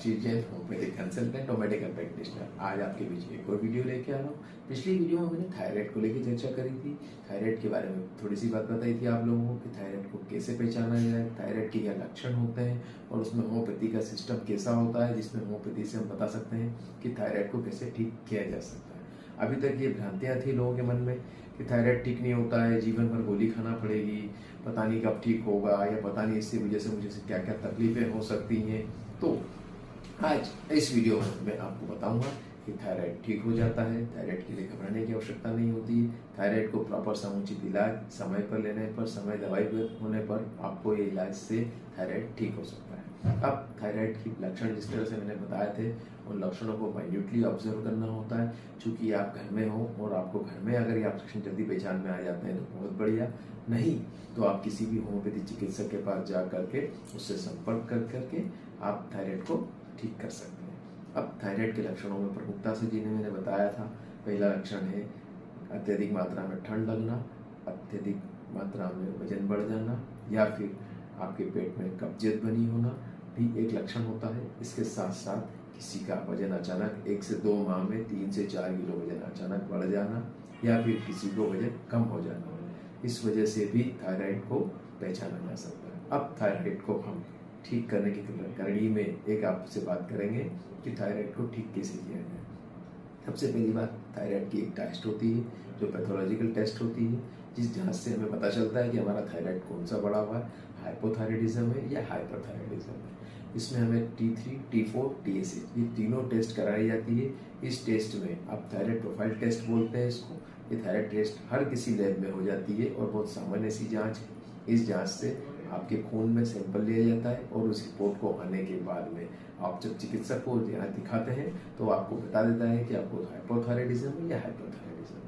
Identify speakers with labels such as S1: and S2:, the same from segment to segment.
S1: आशीष Jain, homeopathic consultant और medical practitioner. आज आपके बीच एक और वीडियो लेके आ रहा हूँ। पिछली वीडियो में मैंने थायराइड को लेकर चर्चा करी थी। थायराइड के बारे में थोड़ी सी बात बताई थी आप लोगों को कि थायराइड को कैसे पहचाना जाए, थायराइड के क्या लक्षण होते हैं और उसमें होम्योपैथी का सिस्टम कैसा होता है, जिसमें होम्योपैथी से हम बता सकते हैं कि थायराइड को कैसे ठीक किया जा सकता है। अभी तक ये भ्रांतियाँ थी लोगों के मन में कि थायराइड ठीक नहीं होता है, जीवन भर गोली खाना पड़ेगी, पता नहीं कब ठीक होगा, या पता नहीं इसकी वजह से मुझे क्या क्या तकलीफें हो सकती हैं। तो आज इस वीडियो में मैं आपको बताऊंगा कि थायराइड ठीक हो जाता है, थायराइड के लिए घबराने की आवश्यकता नहीं होती। थायराइड को प्रॉपर समुचित इलाज समय पर लेने पर, समय दवाई होने पर आपको ये इलाज से थायराइड ठीक हो सकता है। अब थायराइड की लक्षण जिस तरह से मैंने बताए थे, उन लक्षणों को माइन्यूटली ऑब्जर्व करना होता है। चूंकि आप घर में हो और आपको घर में अगर ये लक्षण जल्दी पहचान में आ जाते हैं तो बहुत बढ़िया, नहीं तो आप किसी भी होम्योपैथी चिकित्सक के पास जा करके उससे संपर्क कर करके आप थायराइड को ठीक कर सकते हैं। अब थायराइड के लक्षणों में प्रमुखता से जिन्हें मैंने बताया था, पहला लक्षण है अत्यधिक मात्रा में ठंड लगना, अत्यधिक मात्रा में वजन बढ़ जाना, या फिर आपके पेट में कब्जियत बनी होना भी एक लक्षण होता है। इसके साथ साथ किसी का वजन अचानक 1 से 2 माह में 3 से 4 किलो वजन अचानक बढ़ जाना, या फिर किसी को वजन कम हो जाना, इस वजह से भी थायराइड को पहचाना जा सकता है। अब थायराइड को हम ठीक करने की कड़ी में एक आपसे बात करेंगे कि थायराइड को ठीक कैसे किया जाए। सबसे पहली बात, थायराइड की एक टेस्ट होती है जो पैथोलॉजिकल टेस्ट होती है, जिस जांच से हमें पता चलता है कि हमारा थायराइड कौन सा बढ़ा हुआ है, हाइपोथायराइडिज्म है या हाइपरथायराइडिज्म है। इसमें हमें T3, T4, TSH ये तीनों टेस्ट कराई जाती है। इस टेस्ट में आप थायराइड प्रोफाइल टेस्ट बोलते हैं इसको। ये थायराइड टेस्ट हर किसी लैब में हो जाती है और बहुत सामान्य सी जांच है। इस जांच से आपके खून में सैंपल लिया जाता है और उस रिपोर्ट को आने के बाद में आप जब चिकित्सक को यहाँ दिखाते हैं तो आपको बता देता है कि आपको हाइपोथायराइडिज्म है या हाइपरथायराइडिज्म है।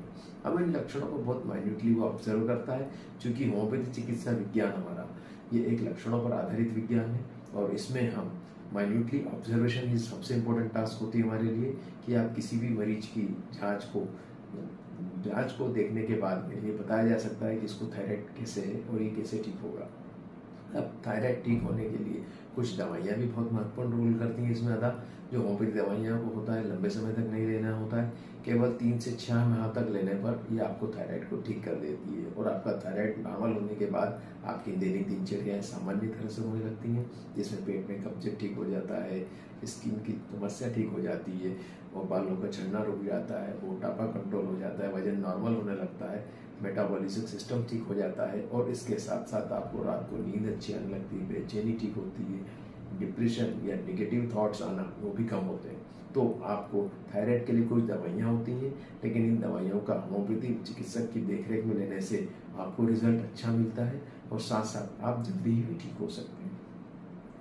S1: अब इन लक्षणों को बहुत माइन्यूटली वो ऑब्जर्व करता है। चूंकि होम्योपैथी चिकित्सा विज्ञान हमारा ये एक लक्षणों पर आधारित विज्ञान है और इसमें हम माइन्यूटली ऑब्जर्वेशन ही सबसे इम्पोर्टेंट टास्क होती है हमारे लिए कि आप किसी भी मरीज की जांच को देखने के बाद में ये बताया जा सकता है कि इसको थायराइड कैसे है और ये कैसे ठीक होगा। अब थायराइड ठीक होने के लिए कुछ दवाइयाँ भी बहुत महत्वपूर्ण रोल करती हैं इसमें अदा। जो होम्योपैथी दवाइयाँ को होता है लंबे समय तक नहीं लेना होता है, केवल 3 से 6 माह तक लेने पर ये आपको थायराइड को ठीक कर देती है और आपका थायराइड नॉर्मल होने के बाद आपकी दैनिक दिनचर्याएं सामान्य तरह से होने लगती हैं, जिसमें पेट में कब्जियत ठीक हो जाता है, स्किन की समस्या ठीक हो जाती है और बालों का झड़ना रुक जाता है, मोटापा कंट्रोल हो जाता है, वजन नॉर्मल होने लगता है, मेटाबॉलिज्म सिस्टम ठीक हो जाता है और इसके साथ साथ आपको रात को नींद अच्छी आने लगती है, बेचैनी ठीक होती है, डिप्रेशन या नेगेटिव थॉट्स आना वो भी कम होते हैं। तो आपको थायराइड के लिए कुछ दवाइयाँ होती हैं, लेकिन इन दवाइयों का होम्योपैथी चिकित्सक की देखरेख में लेने से आपको रिजल्ट अच्छा मिलता है और साथ साथ आप जल्दी ही ठीक हो सकते हैं।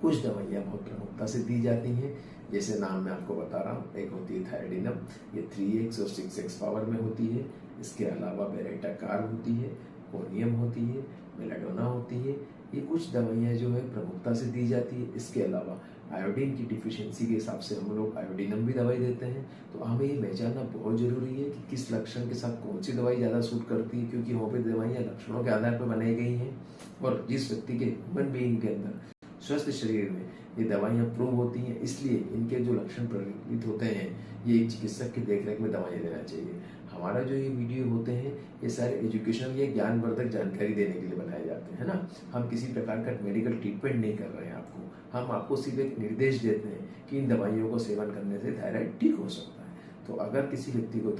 S1: कुछ दवाइयाँ बहुत प्रमुखता से दी जाती हैं, जैसे नाम मैं आपको बता रहा हूँ। एक होती है थायराइडिनम, ये 3x और 6x पावर में होती है। इसके अलावा बेरेटाकार होती है, कोनियम होती है, मेलाडोना होती है। ये कुछ दवाइयाँ जो है प्रमुखता से दी जाती है। इसके अलावा आयोडीन की डिफिशियंसी के हिसाब से हम लोग आयोडीनम भी दवाई देते हैं। तो हमें ये पहचानना बहुत जरूरी है कि किस लक्षण के साथ कौन सी दवाई ज़्यादा सूट करती है, क्योंकि होम्योपैथी दवाइयाँ लक्षणों के आधार पर बनाई गई हैं और जिस व्यक्ति के ह्यूमन बीइंग के अंदर स्वस्थ शरीर में ये दवाइयाँ प्रूव होती हैं, इसलिए इनके जो लक्षण प्रकटित होते हैं ये एक चिकित्सक की देखरेख में दवाइयाँ लेना चाहिए। हमारा जो ये वीडियो होते हैं ये सारे एजुकेशनल या ज्ञानवर्धक जानकारी देने के लिए बनाए जाते हैं ना। हम किसी प्रकार का मेडिकल ट्रीटमेंट नहीं कर रहे हैं आपको, हम आपको सिर्फ एक निर्देश देते हैं कि इन दवाइयों को सेवन करने से थायराइड ठीक हो सकता है। तो अगर किसी व्यक्ति को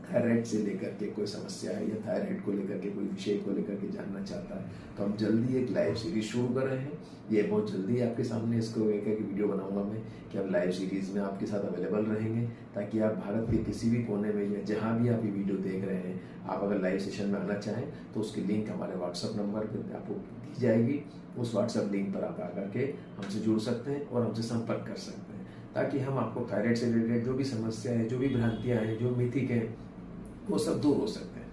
S1: थायराइड से लेकर के कोई समस्या है या थायराइड को लेकर के कोई विषय को लेकर के जानना चाहता है तो हम जल्दी एक लाइव सीरीज शुरू कर रहे हैं। ये बहुत जल्दी आपके सामने इसको एक वीडियो बनाऊंगा मैं कि हम लाइव सीरीज में आपके साथ अवेलेबल रहेंगे, ताकि आप भारत के किसी भी कोने में या जहाँ भी आप ये वीडियो देख रहे हैं, आप अगर लाइव सेशन में आना चाहें तो उसकी लिंक हमारे व्हाट्सअप नंबर पर आपको दी जाएगी। उस व्हाट्सअप लिंक पर आप आकर के हमसे जुड़ सकते हैं और हमसे संपर्क कर सकते हैं, ताकि हम आपको थायराइड से रिलेटेड जो भी समस्या है, जो भी भ्रांतियाँ हैं, जो मिथिक हैं, वो सब दूर हो सकते हैं।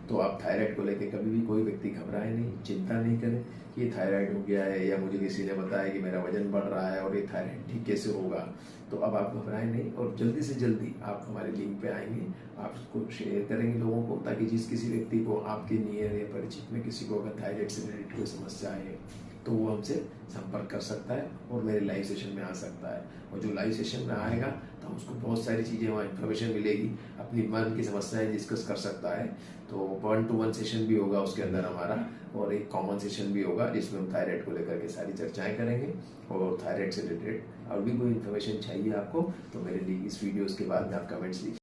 S1: तो आप थायराइड को लेकर कभी भी कोई व्यक्ति घबराए नहीं, चिंता नहीं करें कि ये थायराइड हो गया है या मुझे किसी ने बताया कि मेरा वजन बढ़ रहा है और ये थायराइड ठीक कैसे होगा। तो अब आप घबराए नहीं और जल्दी से जल्दी आप हमारे लिंक पे आएंगे, आप उसको शेयर करेंगे लोगों को, ताकि जिस किसी व्यक्ति को आपके नियर या परिचित में किसी को अगर थायराइड से रिलेटेड कोई समस्या है तो वो हमसे संपर्क कर सकता है और मेरे लाइव सेशन में आ सकता है। और जो लाइव सेशन में आएगा तो उसको बहुत सारी चीज़ें वहाँ इन्फॉर्मेशन मिलेगी, अपनी मन की समस्याएं डिस्कस कर सकता है। तो 1-to-1 सेशन भी होगा उसके अंदर हमारा, और एक कॉमन सेशन भी होगा जिसमें हम थायराइड को लेकर के सारी चर्चाएं करेंगे। और थायराइड से रिलेटेड और भी कोई इन्फॉर्मेशन चाहिए आपको तो मेरे लिए इस वीडियोस के बाद में आप कमेंट्स लिखिए।